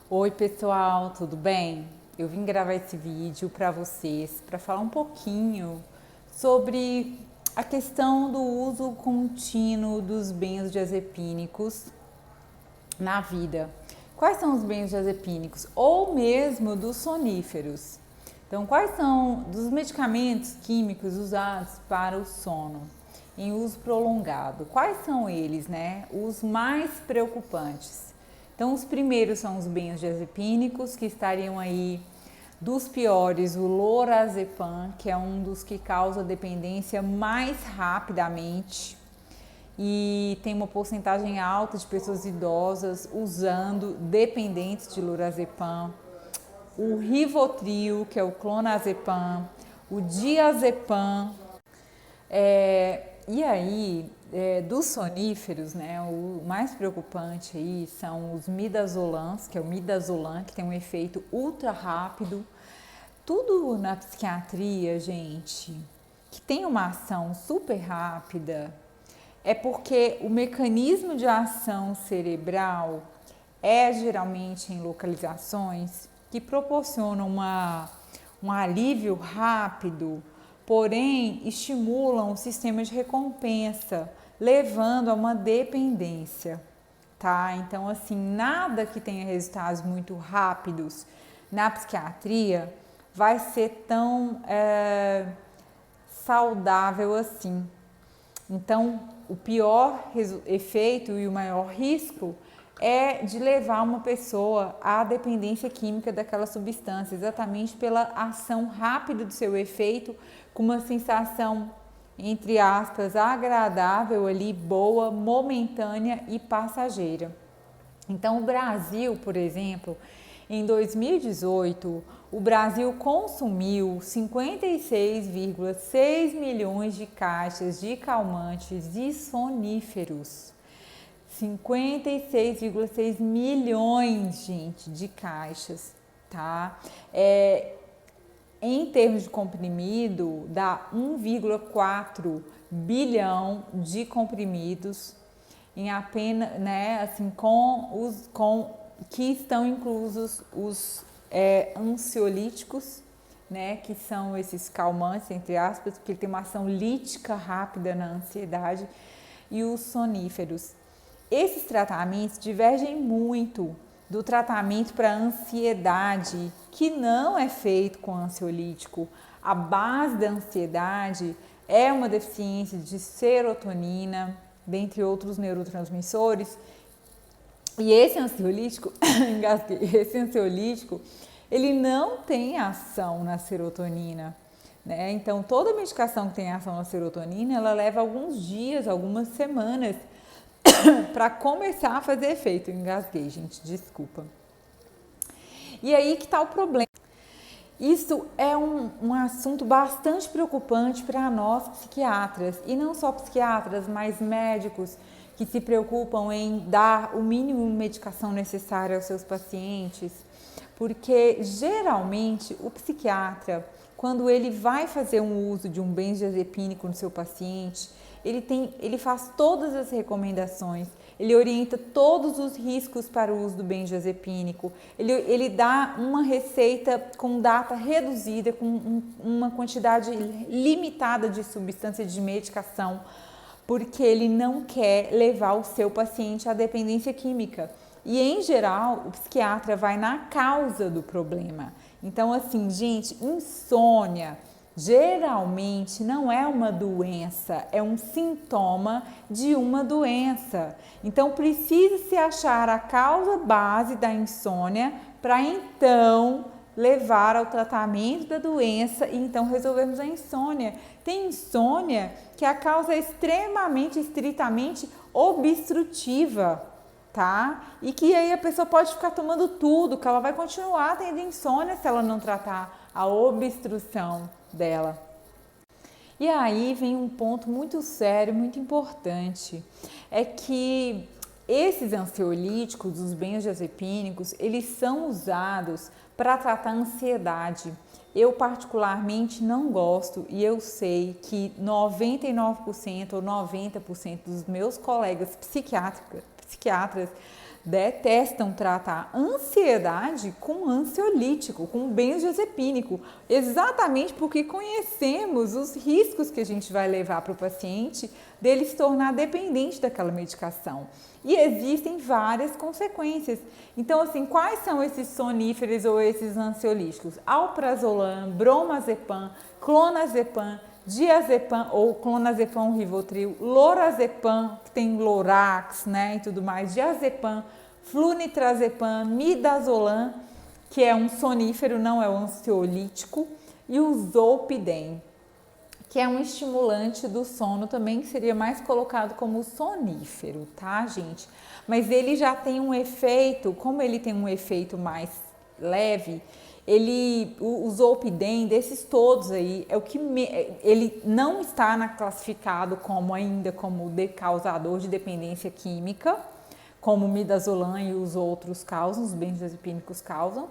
Oi pessoal, tudo bem? Eu vim gravar esse vídeo para vocês para falar um pouquinho sobre a questão do uso contínuo dos benzodiazepínicos na vida. Quais são os benzodiazepínicos ou mesmo dos soníferos? Então, quais são dos medicamentos químicos usados para o sono em uso prolongado? Quais são eles, né? Os mais preocupantes. Então, os primeiros são os benzodiazepínicos, que estariam aí dos piores, o lorazepam, que é um dos que causa dependência mais rapidamente e tem uma porcentagem alta de pessoas idosas usando, dependentes de lorazepam. O Rivotril, que é o clonazepam, o diazepam. Dos soníferos, né, o mais preocupante aí são os midazolams, que é o midazolam, que tem um efeito ultra rápido. Tudo na psiquiatria, gente, que tem uma ação super rápida, é porque o mecanismo de ação cerebral é geralmente em localizações que proporcionam um alívio rápido, porém estimulam o sistema de recompensa, levando a uma dependência, tá? Então, assim, nada que tenha resultados muito rápidos na psiquiatria vai ser tão saudável assim. Então, o pior efeito e o maior risco é de levar uma pessoa à dependência química daquela substância, exatamente pela ação rápida do seu efeito, com uma sensação, entre aspas, agradável ali, boa, momentânea e passageira. Então, o Brasil, por exemplo, em 2018, o Brasil consumiu 56,6 milhões de caixas de calmantes e soníferos. 56,6 milhões, gente, de caixas, tá? Em termos de comprimido, dá 1,4 bilhão de comprimidos em apenas, né, assim, com que estão inclusos os ansiolíticos, né, que são esses calmantes, entre aspas, porque ele tem uma ação lítica rápida na ansiedade, e os soníferos. Esses tratamentos divergem muito do tratamento para ansiedade, que não é feito com ansiolítico. A base da ansiedade é uma deficiência de serotonina, dentre outros neurotransmissores. E esse ansiolítico, esse ansiolítico, ele não tem ação na serotonina, né? Então, toda medicação que tem ação na serotonina, ela leva alguns dias, algumas semanas para começar a fazer efeito. Eu engasguei, gente, desculpa. E aí que está o problema. Isso é um assunto bastante preocupante para nós psiquiatras, e não só psiquiatras, mas médicos que se preocupam em dar o mínimo de medicação necessária aos seus pacientes, porque geralmente o psiquiatra, quando ele vai fazer um uso de um benzodiazepínico no seu paciente, ele faz todas as recomendações, ele orienta todos os riscos para o uso do benzodiazepínico, ele dá uma receita com data reduzida, com uma quantidade limitada de substância de medicação, porque ele não quer levar o seu paciente à dependência química. E, em geral, o psiquiatra vai na causa do problema. Então, assim, gente, insônia geralmente não é uma doença, é um sintoma de uma doença. Então, precisa-se achar a causa base da insônia para então levar ao tratamento da doença e então resolvermos a insônia. Tem insônia que a causa é extremamente, estritamente obstrutiva, tá? E que aí a pessoa pode ficar tomando tudo, que ela vai continuar tendo insônia se ela não tratar a obstrução dela. E aí vem um ponto muito sério, muito importante, é que esses ansiolíticos, os benzodiazepínicos, eles são usados para tratar a ansiedade. Eu particularmente não gosto, e eu sei que 99% ou 90% dos meus colegas psiquiatras detestam tratar ansiedade com ansiolítico, com benzodiazepínico, exatamente porque conhecemos os riscos que a gente vai levar para o paciente dele se tornar dependente daquela medicação. E existem várias consequências. Então, assim, quais são esses soníferos ou esses ansiolíticos? Alprazolam, bromazepam, clonazepam, diazepam ou clonazepam, Rivotril, lorazepam, que tem Lorax, né, e tudo mais, diazepam, flunitrazepam, midazolam, que é um sonífero, não é um ansiolítico, e o zolpidem, que é um estimulante do sono também, que seria mais colocado como sonífero, tá, gente? Mas ele já tem um efeito, como ele tem um efeito mais leve, o zolpidem, desses todos aí, é o que ele não está classificado como ainda como causador de dependência química, como o midazolam e os outros causam, os benzodiazepínicos causam,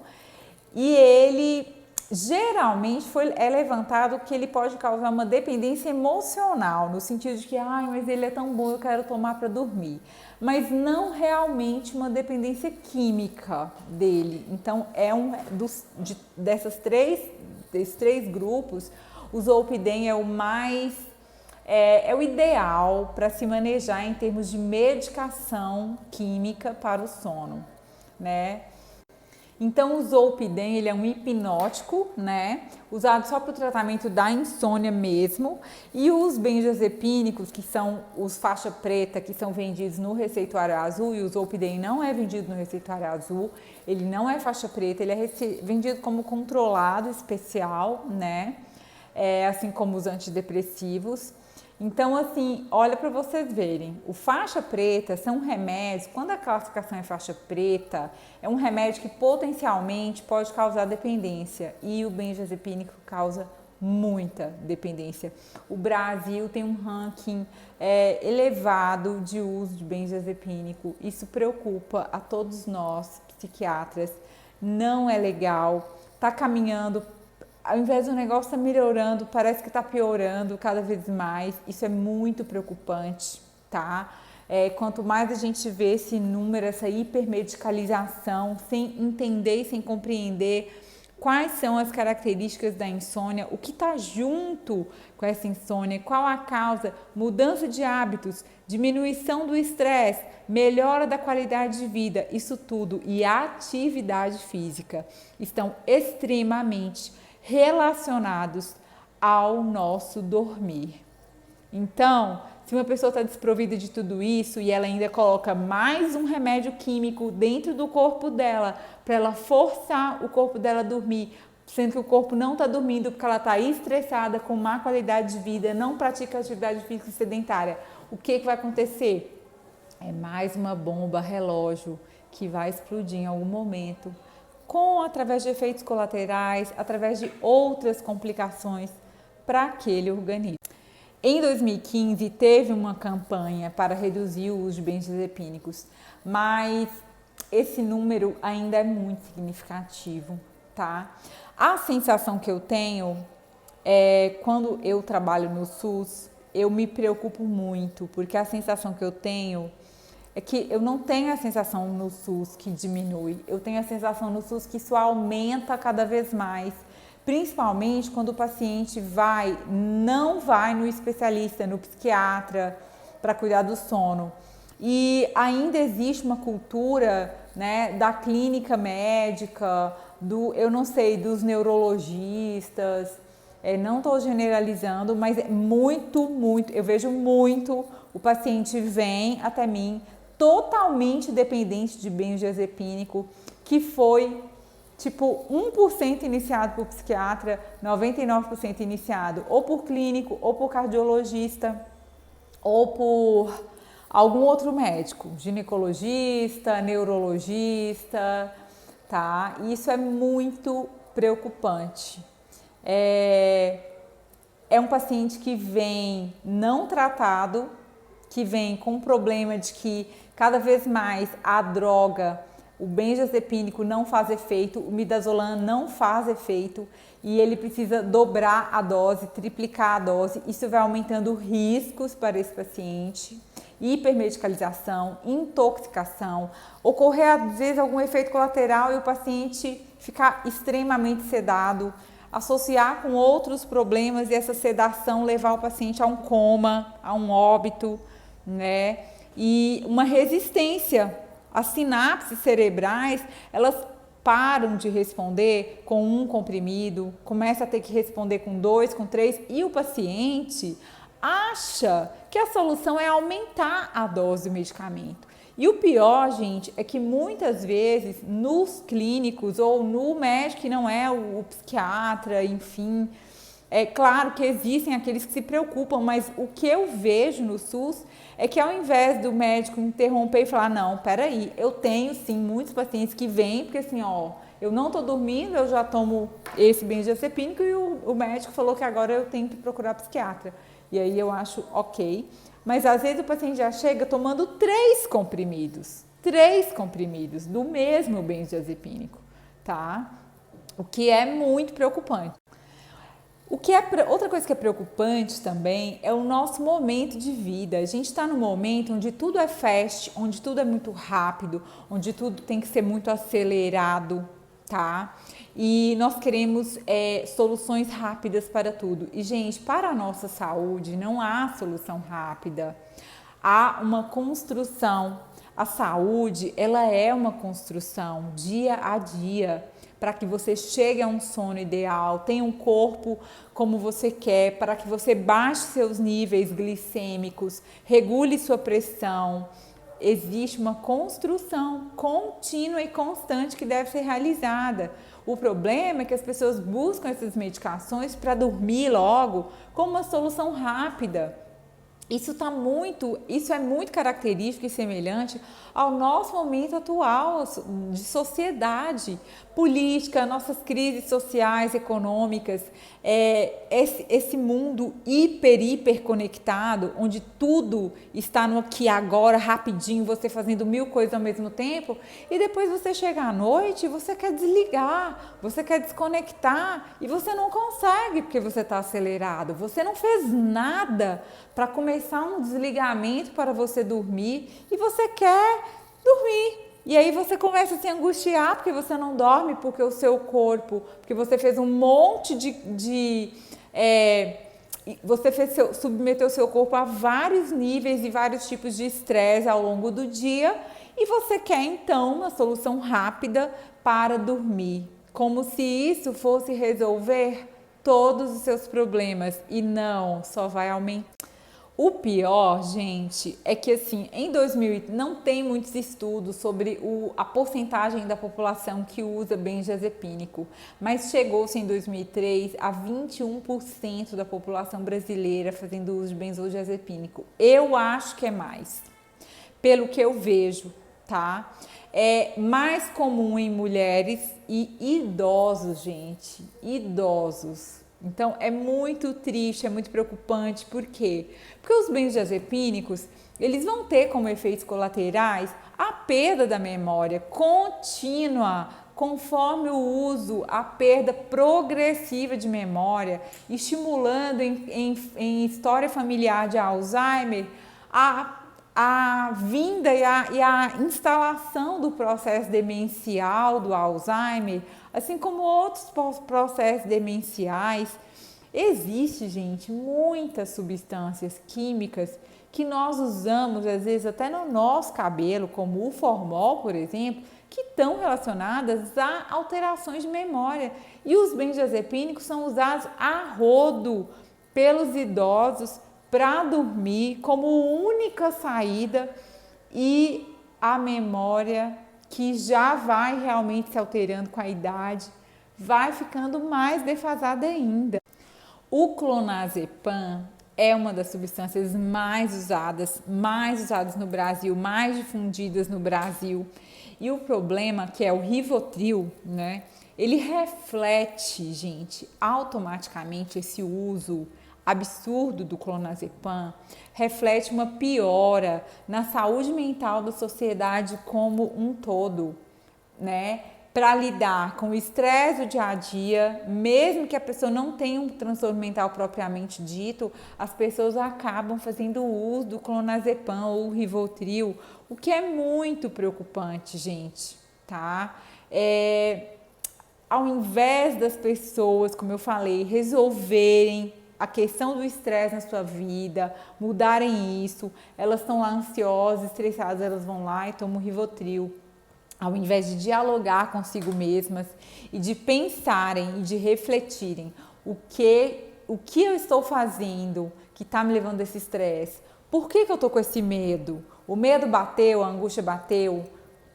e ele geralmente é levantado que ele pode causar uma dependência emocional, no sentido de que, mas ele é tão bom, eu quero tomar para dormir. Mas não realmente uma dependência química dele. Então, desses três grupos, o zolpidem é o mais, é o ideal para se manejar em termos de medicação química para o sono, né? Então, o zolpidem, ele é um hipnótico, né, usado só para o tratamento da insônia mesmo, e os benzodiazepínicos, que são os faixa preta, que são vendidos no receituário azul, e o zolpidem não é vendido no receituário azul, ele não é faixa preta, ele é vendido como controlado especial, né, assim como os antidepressivos. Então, assim, olha para vocês verem, o faixa preta são remédios, quando a classificação é faixa preta, é um remédio que potencialmente pode causar dependência e o benzodiazepínico causa muita dependência. O Brasil tem um ranking elevado de uso de benzodiazepínico, isso preocupa a todos nós, psiquiatras, não é legal, tá caminhando. Ao invés do negócio estar melhorando, parece que está piorando cada vez mais. Isso é muito preocupante, tá? Quanto mais a gente vê esse número, essa hipermedicalização, sem entender e sem compreender quais são as características da insônia, o que está junto com essa insônia, qual a causa, mudança de hábitos, diminuição do estresse, melhora da qualidade de vida, isso tudo e a atividade física estão extremamente relacionados ao nosso dormir. Então, se uma pessoa está desprovida de tudo isso e ela ainda coloca mais um remédio químico dentro do corpo dela, para ela forçar o corpo dela a dormir, sendo que o corpo não está dormindo porque ela está estressada, com má qualidade de vida, não pratica atividade física sedentária, o que vai acontecer? É mais uma bomba relógio que vai explodir em algum momento, através de efeitos colaterais, através de outras complicações para aquele organismo. Em 2015, teve uma campanha para reduzir o uso de benzodiazepínicos, mas esse número ainda é muito significativo, tá? A sensação que eu tenho é, quando eu trabalho no SUS, eu me preocupo muito, porque a sensação que eu tenho é que eu não tenho a sensação no SUS que diminui, eu tenho a sensação no SUS que isso aumenta cada vez mais, principalmente quando o paciente não vai no especialista, no psiquiatra, para cuidar do sono. E ainda existe uma cultura, né, da clínica médica, dos neurologistas, não estou generalizando, mas é muito, eu vejo muito, o paciente vem até mim totalmente dependente de benzodiazepínico, que foi tipo 1% iniciado por psiquiatra, 99% iniciado ou por clínico, ou por cardiologista, ou por algum outro médico, ginecologista, neurologista, tá? Isso é muito preocupante. É um paciente que vem não tratado, que vem com um problema de que cada vez mais a droga, o benzodiazepínico não faz efeito, o midazolam não faz efeito e ele precisa dobrar a dose, triplicar a dose. Isso vai aumentando riscos para esse paciente. hipermedicalização, intoxicação, ocorrer às vezes algum efeito colateral e o paciente ficar extremamente sedado, associar com outros problemas e essa sedação levar o paciente a um coma, a um óbito, né? E uma resistência. As sinapses cerebrais, elas param de responder com um comprimido, começa a ter que responder com 2, com 3, e o paciente acha que a solução é aumentar a dose do medicamento. E o pior, gente, é que muitas vezes nos clínicos ou no médico que não é o psiquiatra, enfim, é claro que existem aqueles que se preocupam, mas o que eu vejo no SUS é que ao invés do médico interromper e falar, não, peraí, eu tenho sim muitos pacientes que vêm, porque assim, ó, eu não tô dormindo, eu já tomo esse benzodiazepínico e o médico falou que agora eu tenho que procurar psiquiatra. E aí eu acho ok. Mas às vezes o paciente já chega tomando 3 comprimidos do mesmo benzodiazepínico, tá? O que é muito preocupante. Outra coisa que é preocupante também é o nosso momento de vida. A gente está num momento onde tudo é fast, onde tudo é muito rápido, onde tudo tem que ser muito acelerado, tá? E nós queremos soluções rápidas para tudo. E, gente, para a nossa saúde não há solução rápida. Há uma construção. A saúde, ela é uma construção dia a dia para que você chegue a um sono ideal, tenha um corpo como você quer, para que você baixe seus níveis glicêmicos, regule sua pressão. Existe uma construção contínua e constante que deve ser realizada. O problema é que as pessoas buscam essas medicações para dormir logo como uma solução rápida. Isso é muito característico e semelhante ao nosso momento atual de sociedade, política, nossas crises sociais, econômicas, esse mundo hiper conectado, onde tudo está no aqui agora, rapidinho, você fazendo 1000 coisas ao mesmo tempo, e depois você chega à noite e você quer desligar, você quer desconectar e você não consegue porque você está acelerado, você não fez nada para começar um desligamento para você dormir e você quer dormir. E aí você começa a se angustiar porque você não dorme, porque o seu corpo, porque você fez um monte submeteu o seu corpo a vários níveis e vários tipos de estresse ao longo do dia e você quer então uma solução rápida para dormir, como se isso fosse resolver todos os seus problemas e não, só vai aumentar. O pior, gente, é que assim, em 2000 não tem muitos estudos sobre a porcentagem da população que usa benzodiazepínico, mas chegou-se em 2003 a 21% da população brasileira fazendo uso de benzodiazepínico. Eu acho que é mais, pelo que eu vejo, tá? É mais comum em mulheres e idosos, gente, idosos. Então, é muito triste, é muito preocupante. Por quê? Porque os benzodiazepínicos, eles vão ter como efeitos colaterais a perda da memória contínua, conforme o uso, a perda progressiva de memória, estimulando em história familiar de Alzheimer a vinda e a instalação do processo demencial do Alzheimer, assim como outros processos demenciais. Existe, gente, muitas substâncias químicas que nós usamos, às vezes até no nosso cabelo, como o formol, por exemplo, que estão relacionadas a alterações de memória. E os benzodiazepínicos são usados a rodo pelos idosos para dormir como única saída e a memória que já vai realmente se alterando com a idade, vai ficando mais defasada ainda. O clonazepam é uma das substâncias mais usadas no Brasil, mais difundidas no Brasil. E o problema, que é o Rivotril, né? Ele reflete, gente, automaticamente esse uso absurdo do clonazepam, reflete uma piora na saúde mental da sociedade como um todo, né? para lidar com o estresse do dia a dia, mesmo que a pessoa não tenha um transtorno mental propriamente dito, as pessoas acabam fazendo uso do clonazepam ou Rivotril, o que é muito preocupante, gente, tá? Ao invés das pessoas, como eu falei, resolverem a questão do estresse na sua vida, mudarem isso, elas estão lá ansiosas, estressadas, elas vão lá e tomam Rivotril. Ao invés de dialogar consigo mesmas e de pensarem e de refletirem o que eu estou fazendo que está me levando a esse estresse, por que eu estou com esse medo? O medo bateu, a angústia bateu,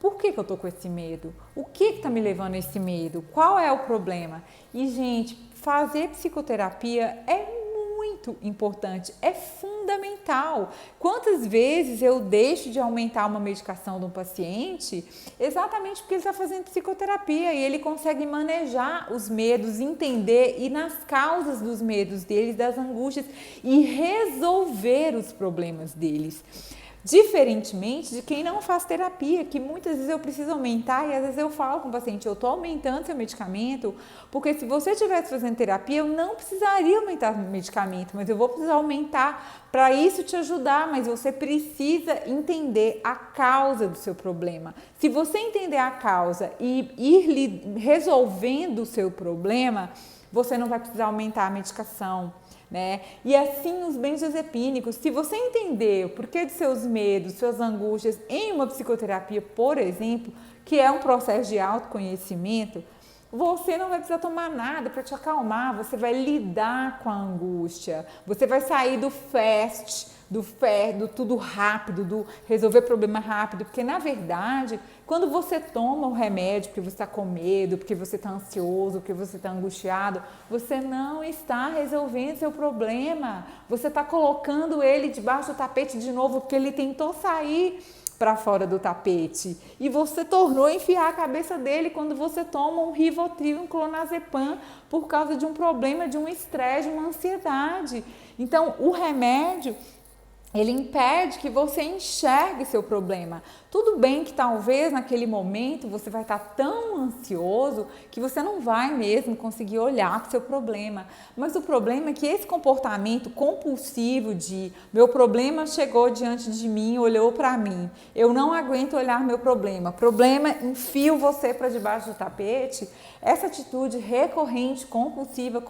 por que eu estou com esse medo? O que está me levando a esse medo? Qual é o problema? E, gente, fazer psicoterapia é muito importante, é fundamental. Quantas vezes eu deixo de aumentar uma medicação de um paciente exatamente porque ele está fazendo psicoterapia e ele consegue manejar os medos, entender, ir nas causas dos medos deles, das angústias e resolver os problemas deles. Diferentemente de quem não faz terapia, que muitas vezes eu preciso aumentar e às vezes eu falo com o paciente, eu estou aumentando seu medicamento, porque se você estivesse fazendo terapia, eu não precisaria aumentar o medicamento, mas eu vou precisar aumentar para isso te ajudar, mas você precisa entender a causa do seu problema. Se você entender a causa e ir resolvendo o seu problema, você não vai precisar aumentar a medicação. Né? E assim os benzodiazepínicos, se você entender o porquê de seus medos, suas angústias em uma psicoterapia, por exemplo, que é um processo de autoconhecimento, você não vai precisar tomar nada para te acalmar, você vai lidar com a angústia, você vai sair do do tudo rápido, do resolver problema rápido, porque na verdade, quando você toma um remédio porque você está com medo, porque você está ansioso, porque você está angustiado, você não está resolvendo seu problema, você está colocando ele debaixo do tapete de novo porque ele tentou sair para fora do tapete e você tornou a enfiar a cabeça dele quando você toma um Rivotril, um clonazepam por causa de um problema, de um estresse, de uma ansiedade. Então, o remédio ele impede que você enxergue seu problema. Tudo bem que talvez naquele momento você vai estar tão ansioso que você não vai mesmo conseguir olhar para o seu problema. Mas o problema é que esse comportamento compulsivo de meu problema chegou diante de mim, olhou para mim, eu não aguento olhar meu problema, enfio você para debaixo do tapete, essa atitude recorrente, compulsiva,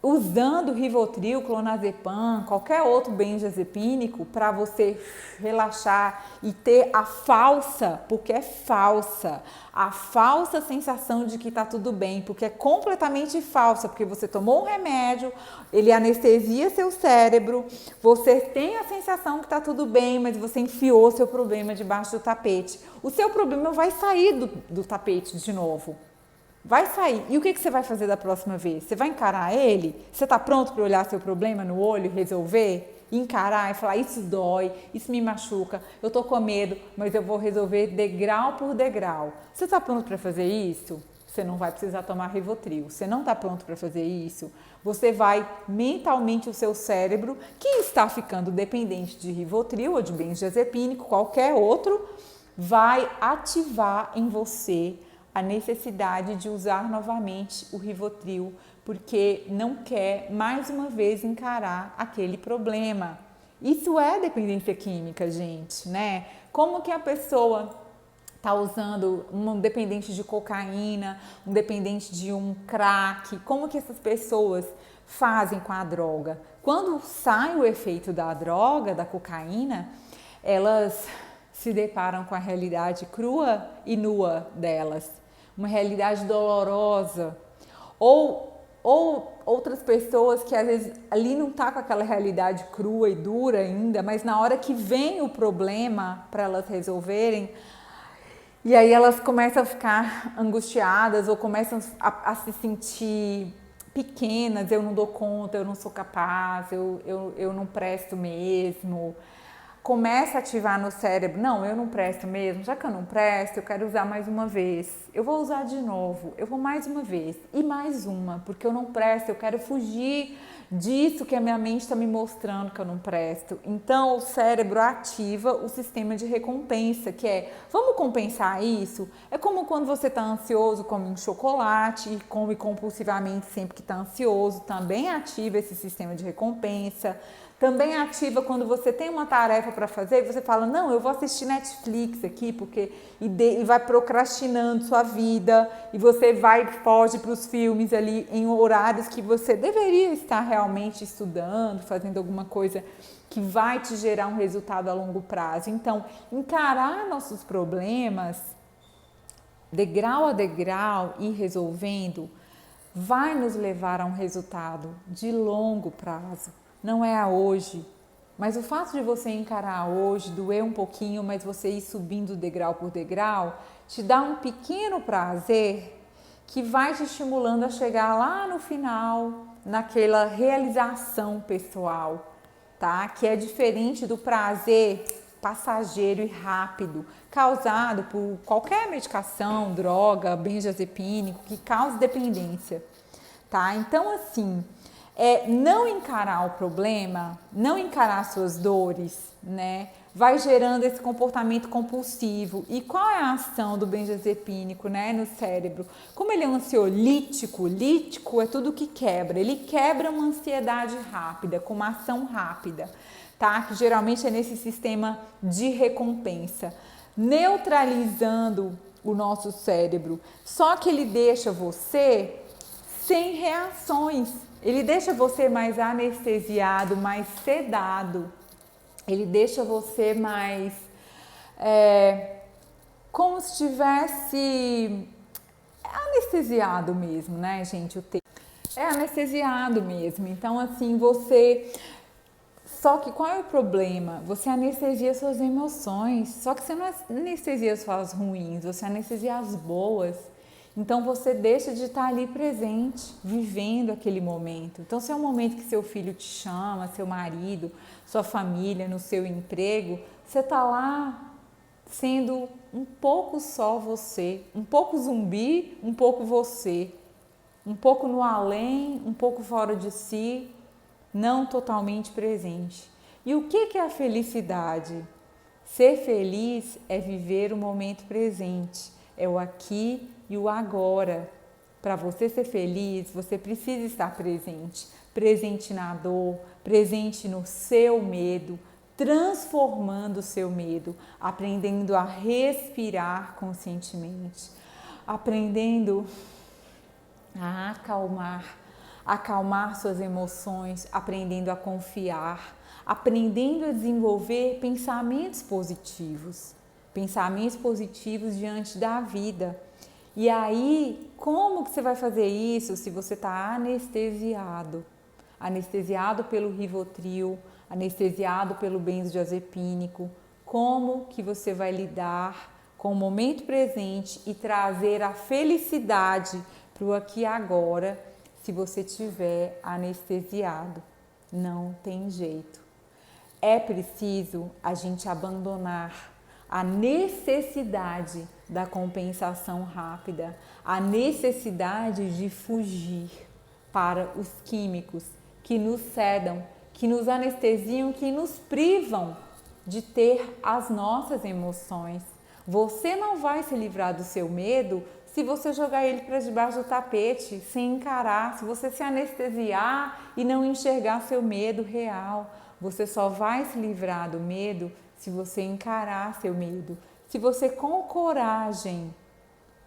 usando Rivotril, clonazepam, qualquer outro benzodiazepínico para você relaxar e ter a falsa, porque é falsa, a falsa sensação de que está tudo bem, porque é completamente falsa, porque você tomou um remédio, ele anestesia seu cérebro, você tem a sensação que está tudo bem, mas você enfiou seu problema debaixo do tapete. O seu problema vai sair do tapete de novo. Vai sair. E o que você vai fazer da próxima vez? Você vai encarar ele? Você está pronto para olhar seu problema no olho e resolver? Encarar e falar, isso dói, isso me machuca, eu estou com medo, mas eu vou resolver degrau por degrau. Você está pronto para fazer isso? Você não vai precisar tomar Rivotril. Você não está pronto para fazer isso? Você vai, mentalmente, o seu cérebro, que está ficando dependente de Rivotril ou de benzodiazepínico, qualquer outro, vai ativar em você a necessidade de usar novamente o Rivotril, porque não quer mais uma vez encarar aquele problema. Isso é dependência química, gente, né? Como que a pessoa está usando um dependente de cocaína, um dependente de um crack, como que essas pessoas fazem com a droga? Quando sai o efeito da droga, da cocaína, elas se deparam com a realidade crua e nua delas, uma realidade dolorosa, ou outras pessoas que às vezes ali não tá com aquela realidade crua e dura ainda, mas na hora que vem o problema para elas resolverem, e aí elas começam a ficar angustiadas ou começam a se sentir pequenas, eu não dou conta, eu não sou capaz, eu não presto mesmo. começa a ativar no cérebro, não, eu não presto mesmo, já que eu não presto, eu quero usar mais uma vez, eu vou usar de novo, eu vou mais uma vez e mais uma, porque eu não presto, eu quero fugir disso que a minha mente está me mostrando que eu não presto. Então o cérebro ativa o sistema de recompensa, que é, vamos compensar isso? É como quando você está ansioso, come um chocolate e come compulsivamente sempre que está ansioso, também ativa esse sistema de recompensa. Também ativa quando você tem uma tarefa para fazer e você fala, não, eu vou assistir Netflix aqui, porque e vai procrastinando sua vida e você foge para os filmes ali em horários que você deveria estar realmente estudando, fazendo alguma coisa que vai te gerar um resultado a longo prazo. Então, encarar nossos problemas degrau a degrau e resolvendo vai nos levar a um resultado de longo prazo. Não é a hoje, mas o fato de você encarar hoje, doer um pouquinho, mas você ir subindo degrau por degrau, te dá um pequeno prazer que vai te estimulando a chegar lá no final, naquela realização pessoal, tá? Que é diferente do prazer passageiro e rápido, causado por qualquer medicação, droga, benzodiazepínico, que cause dependência, tá? Então, assim, não encarar o problema, não encarar suas dores, né? Vai gerando esse comportamento compulsivo. E qual é a ação do benzodiazepínico, né, no cérebro? Como ele é um ansiolítico, lítico é tudo que quebra. Ele quebra uma ansiedade rápida, com uma ação rápida, tá? Que geralmente é nesse sistema de recompensa, neutralizando o nosso cérebro. Só que ele deixa você sem reações. Ele deixa você mais anestesiado, mais sedado. Ele deixa você mais como se estivesse anestesiado mesmo, né, gente? É anestesiado mesmo. Então, assim, você... Só que qual é o problema? Você anestesia suas emoções. Só que você não anestesia as ruins, você anestesia as boas. Então você deixa de estar ali presente, vivendo aquele momento. Então se é um momento que seu filho te chama, seu marido, sua família, no seu emprego, você está lá sendo um pouco só você, um pouco zumbi, um pouco você, um pouco no além, um pouco fora de si, não totalmente presente. E o que é a felicidade? Ser feliz é viver o momento presente, é o aqui e o agora. Para você ser feliz, você precisa estar presente. Presente na dor, presente no seu medo, transformando o seu medo, aprendendo a respirar conscientemente, aprendendo a acalmar suas emoções, aprendendo a confiar, aprendendo a desenvolver pensamentos positivos diante da vida. E aí, como que você vai fazer isso se você está anestesiado? Anestesiado pelo Rivotril, anestesiado pelo benzodiazepínico. Como que você vai lidar com o momento presente e trazer a felicidade para o aqui e agora se você estiver anestesiado? Não tem jeito. É preciso a gente abandonar a necessidade da compensação rápida, a necessidade de fugir para os químicos que nos sedam, que nos anestesiam, que nos privam de ter as nossas emoções. Você não vai se livrar do seu medo se você jogar ele para debaixo do tapete, sem encarar, se você se anestesiar e não enxergar seu medo real. Você só vai se livrar do medo se você encarar seu medo, se você com coragem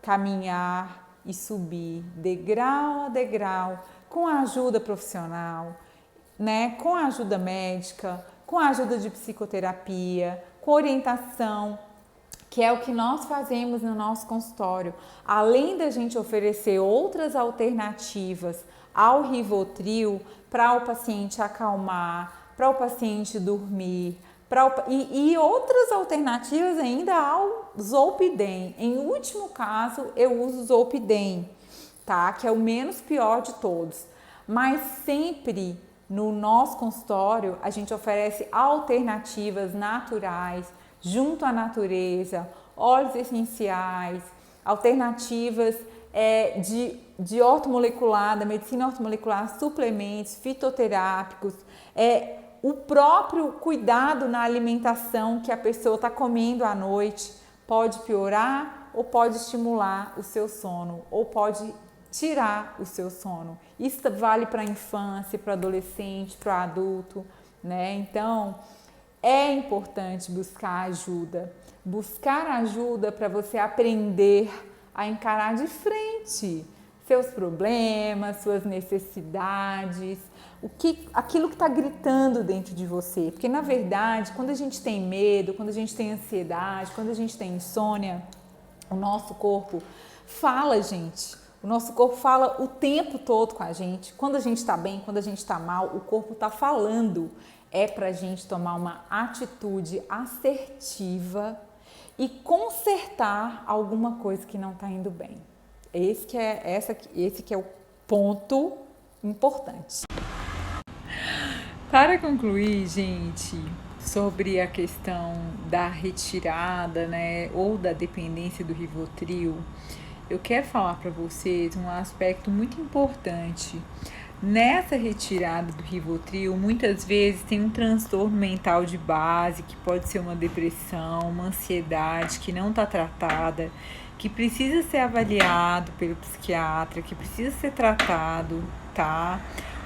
caminhar e subir degrau a degrau, com a ajuda profissional, né? Com a ajuda médica, com a ajuda de psicoterapia, com orientação, que é o que nós fazemos no nosso consultório. Além da gente oferecer outras alternativas ao Rivotril para o paciente acalmar, para o paciente dormir, e outras alternativas ainda ao Zolpidem. Em último caso, eu uso o Zolpidem, tá? Que é o menos pior de todos. Mas sempre No nosso consultório, a gente oferece alternativas naturais, junto à natureza, óleos essenciais, alternativas de ortomolecular, da medicina ortomolecular, suplementos fitoterápicos, o próprio cuidado na alimentação que a pessoa está comendo à noite pode piorar ou pode estimular o seu sono, ou pode tirar o seu sono. Isso vale para a infância, para o adolescente, para o adulto, né? Então, é importante buscar ajuda para você aprender a encarar de frente seus problemas, suas necessidades, aquilo que está gritando dentro de você. Porque, na verdade, quando a gente tem medo, quando a gente tem ansiedade, quando a gente tem insônia, o nosso corpo fala, gente. O nosso corpo fala o tempo todo com a gente. Quando a gente está bem, quando a gente está mal, o corpo está falando. É para a gente tomar uma atitude assertiva e consertar alguma coisa que não está indo bem. Esse que é o ponto importante. Para concluir, gente, sobre a questão da retirada, né, ou da dependência do Rivotril, eu quero falar para vocês um aspecto muito importante. Nessa retirada do Rivotril, muitas vezes tem um transtorno mental de base, que pode ser uma depressão, uma ansiedade que não está tratada, que precisa ser avaliado pelo psiquiatra, que precisa ser tratado, tá?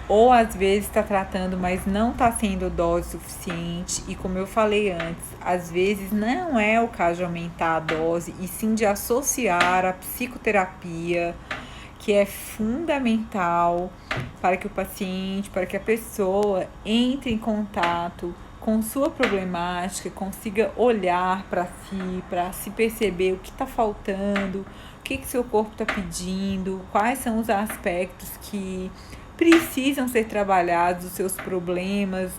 Ou às vezes está tratando, mas não está sendo dose suficiente. E como eu falei antes, às vezes não é o caso de aumentar a dose, e sim de associar a psicoterapia, que é fundamental para que o paciente, para que a pessoa entre em contato com sua problemática, consiga olhar para se perceber o que está faltando, o que seu corpo está pedindo, quais são os aspectos que precisam ser trabalhados, os seus problemas,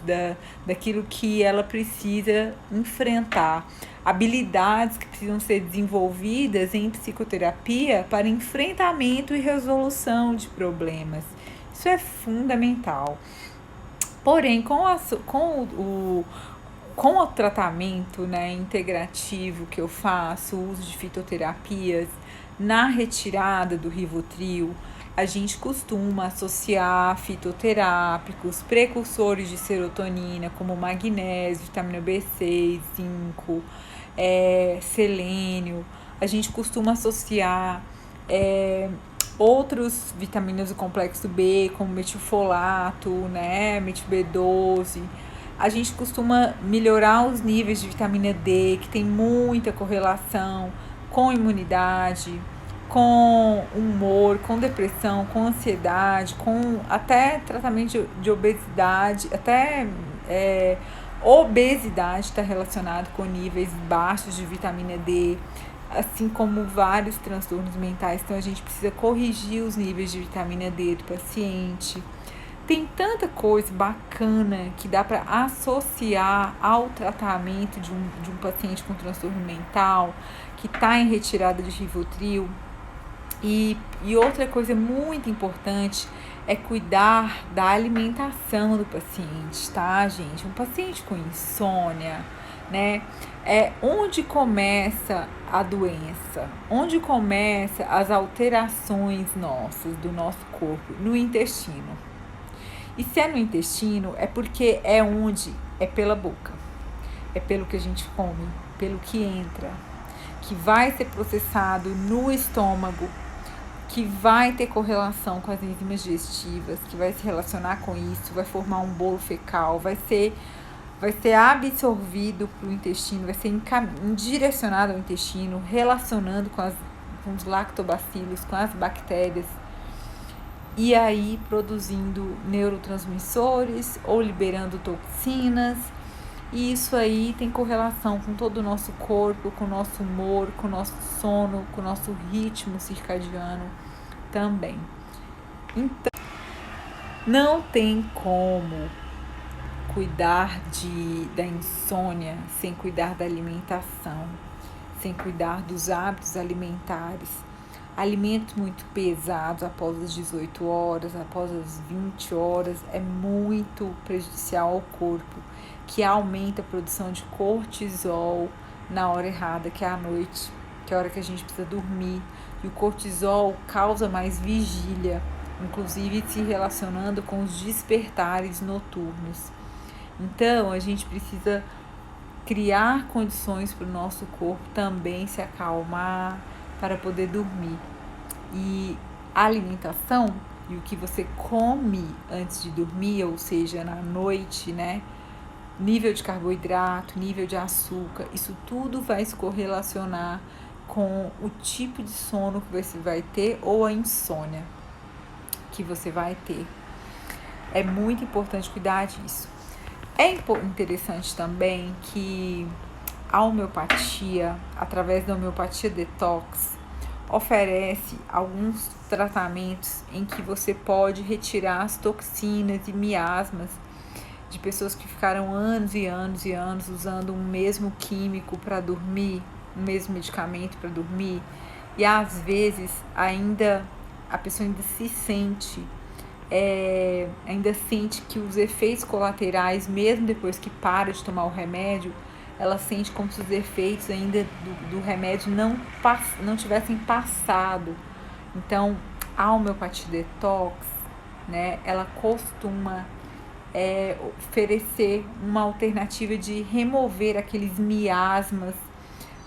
daquilo que ela precisa enfrentar. Habilidades que precisam ser desenvolvidas em psicoterapia para enfrentamento e resolução de problemas. Isso é fundamental. Porém, com o tratamento, né, integrativo que eu faço, o uso de fitoterapias, na retirada do Rivotril, a gente costuma associar fitoterápicos, precursores de serotonina, como magnésio, vitamina B6, zinco, selênio. A gente costuma associar outros vitaminas do complexo B, como metilfolato, né, metil B12. A gente costuma melhorar os níveis de vitamina D, que tem muita correlação com imunidade, com humor, com depressão, com ansiedade, com até tratamento de obesidade, até obesidade está relacionado com níveis baixos de vitamina D, assim como vários transtornos mentais. Então a gente precisa corrigir os níveis de vitamina D do paciente. Tem tanta coisa bacana que dá para associar ao tratamento de um paciente com transtorno mental que está em retirada de Rivotril. E outra coisa muito importante é cuidar da alimentação do paciente, tá, gente? Um paciente com insônia, né? Onde começa a doença? Onde começa as alterações nossas, do nosso corpo? No intestino. E se é no intestino, é porque é pela boca. É pelo que a gente come, pelo que entra, que vai ser processado no estômago, que vai ter correlação com as enzimas digestivas, que vai se relacionar com isso, vai formar um bolo fecal, vai ser absorvido para o intestino, vai ser direcionado ao intestino, relacionando com os lactobacilos, com as bactérias, e aí produzindo neurotransmissores ou liberando toxinas. E isso aí tem correlação com todo o nosso corpo, com o nosso humor, com o nosso sono, com o nosso ritmo circadiano também. Então, não tem como cuidar da insônia sem cuidar da alimentação, sem cuidar dos hábitos alimentares. Alimentos muito pesados após as 18 horas, após as 20 horas, é muito prejudicial ao corpo, que aumenta a produção de cortisol na hora errada, que é à noite, que é a hora que a gente precisa dormir. E o cortisol causa mais vigília, inclusive se relacionando com os despertares noturnos. Então, a gente precisa criar condições para o nosso corpo também se acalmar, para poder dormir. E a alimentação e o que você come antes de dormir, ou seja, na noite, né? Nível de carboidrato, nível de açúcar, isso tudo vai se correlacionar com o tipo de sono que você vai ter ou a insônia que você vai ter. É muito importante cuidar disso. É interessante também que a homeopatia, através da homeopatia detox, oferece alguns tratamentos em que você pode retirar as toxinas e miasmas de pessoas que ficaram anos e anos e anos usando um mesmo químico para dormir, um mesmo medicamento para dormir, e às vezes a pessoa ainda sente que os efeitos colaterais, mesmo depois que para de tomar o remédio, ela sente como se os efeitos ainda do remédio não tivessem passado. Então, a homeopatia detox, né, ela costuma oferecer uma alternativa de remover aqueles miasmas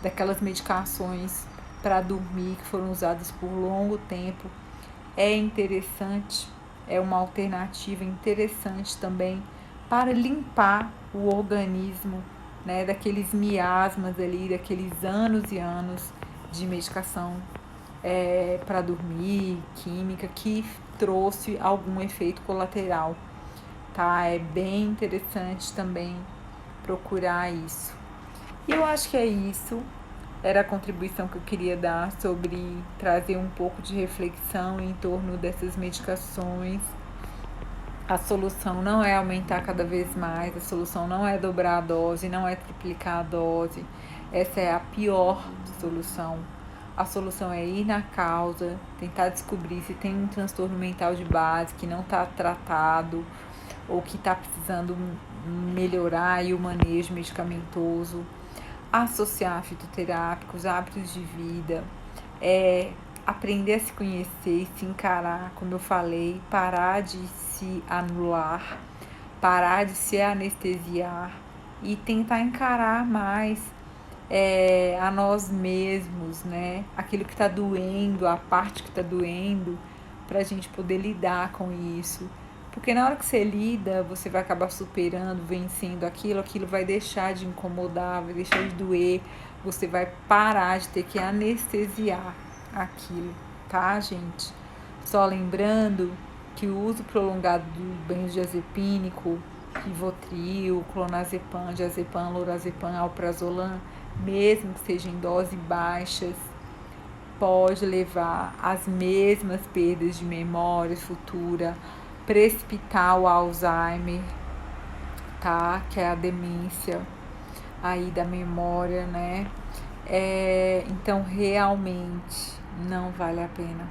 daquelas medicações para dormir que foram usadas por longo tempo. É interessante, é uma alternativa interessante também para limpar o organismo, né, daqueles miasmas ali, daqueles anos e anos de medicação para dormir, química, que trouxe algum efeito colateral, tá? É bem interessante também procurar isso. E eu acho que é isso. Era a contribuição que eu queria dar sobre trazer um pouco de reflexão em torno dessas medicações. A solução não é aumentar cada vez mais, a solução não é dobrar a dose, não é triplicar a dose. Essa é a pior solução. A solução é ir na causa, tentar descobrir se tem um transtorno mental de base que não está tratado ou que está precisando melhorar aí o manejo medicamentoso, associar fitoterápicos, hábitos de vida, aprender a se conhecer, se encarar, como eu falei, parar de se anular, parar de se anestesiar e tentar encarar mais a nós mesmos, né? Aquilo que está doendo, a parte que está doendo, para a gente poder lidar com isso. Porque na hora que você lida, você vai acabar superando, vencendo aquilo vai deixar de incomodar, vai deixar de doer, você vai parar de ter que anestesiar aquilo, tá, gente? Só lembrando que o uso prolongado do benzodiazepínico, Rivotril, clonazepam, diazepam, lorazepam, alprazolam, mesmo que seja em doses baixas, pode levar às mesmas perdas de memória futura, precipitar o Alzheimer, tá? Que é a demência aí da memória, né? Então, realmente, não vale a pena.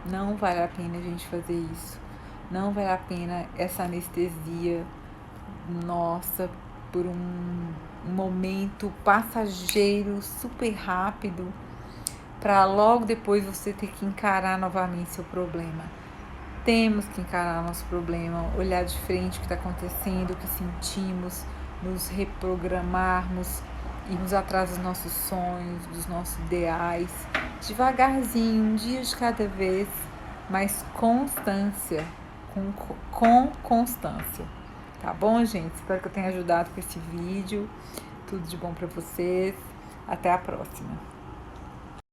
Não vale a pena a gente fazer isso. Não vale a pena essa anestesia nossa por um momento passageiro, super rápido, para logo depois você ter que encarar novamente seu problema. Temos que encarar nosso problema, olhar de frente o que está acontecendo, o que sentimos, nos reprogramarmos, irmos atrás dos nossos sonhos, dos nossos ideais, devagarzinho, um dia de cada vez, mas constância, com constância. Tá bom, gente? Espero que eu tenha ajudado com esse vídeo. Tudo de bom para vocês. Até a próxima.